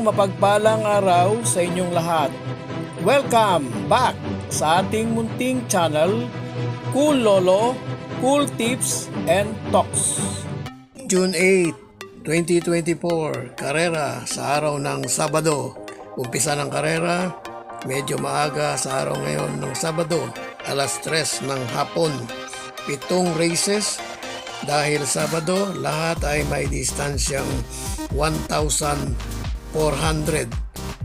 mapagpalang araw sa inyong lahat. Welcome back sa ating munting channel, Cool Lolo, Cool Tips and Talks. June 8, 2024, karera sa araw ng Sabado. Umpisa ng karera, medyo maaga sa araw ngayon ng Sabado, alas 3 ng hapon. 7 races. Dahil Sabado, lahat ay may distansyang 1,400.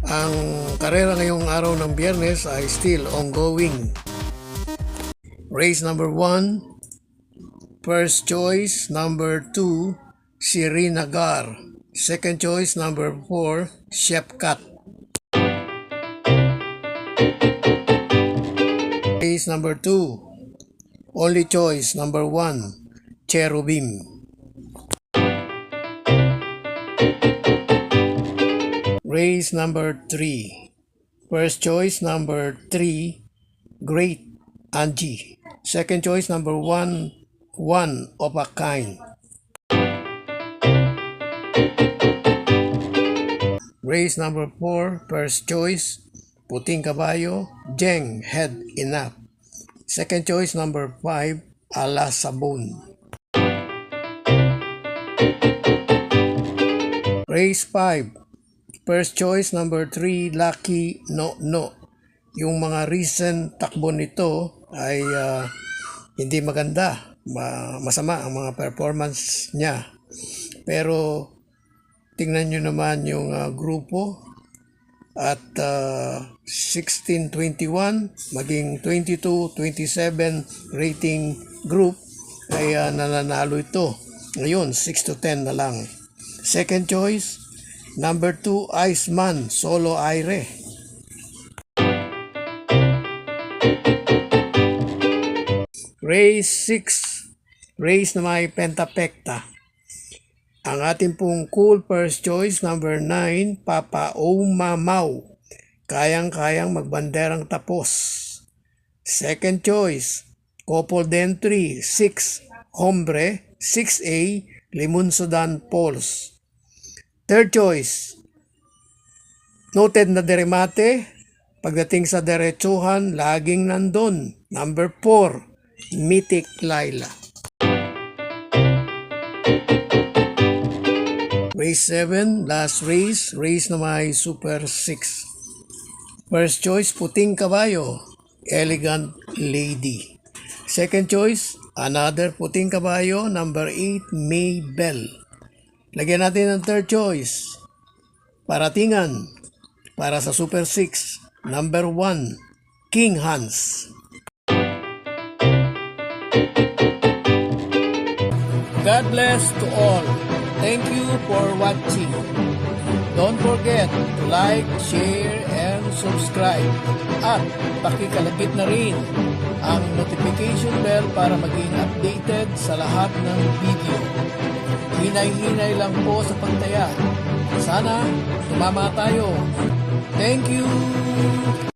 Ang karera ngayong araw ng Biyernes ay still ongoing. Race number 1, first choice number 2, Srinagar. Second choice number 4, Shepkat. Race number 2, only choice number 1, Cherubim. Race number 3. First choice number 3, Great Angie. Second choice number 1, One of a Kind. Race number 4. First choice, Puting Kabayo, Jeng Head Enough. Second choice number 5, Ala Sabon. Race 5. First choice number 3, Lucky No No. Yung mga recent takbo nito ay hindi maganda. Masama ang mga performance niya. Pero tingnan nyo naman yung grupo at 16-21 maging 22-27 rating group ay nananalo ito. Ngayon 6-10 na lang. Second choice, number 2, Iceman, Solo Aire. Race 6, race na may pentapekta. Ang ating pong cool first choice, number 9, Papa Omamaw. Kayang-kayang magbanderang tapos. Second choice, couple d'entry, 6, Hombre, 6A, Limunsudan Falls. Third choice, noted na deremate, pagdating sa derechuhan, laging nandun. Number 4, Mythic Laila. Race 7, last race, race na may Super 6. First choice, Puting Kabayo, Elegant Lady. Second choice, another Puting Kabayo, number 8, Maybell. Lagyan natin ang third choice, Paratingan, para sa Super 6, number 1, King Hans. God bless to all. Thank you for watching. Don't forget to like, share, and subscribe. At pakikalagit na rin ang notification bell para maging updated sa lahat ng video. Hinay-hinay lang po sa pagtaya. Sana tumama tayo. Thank you!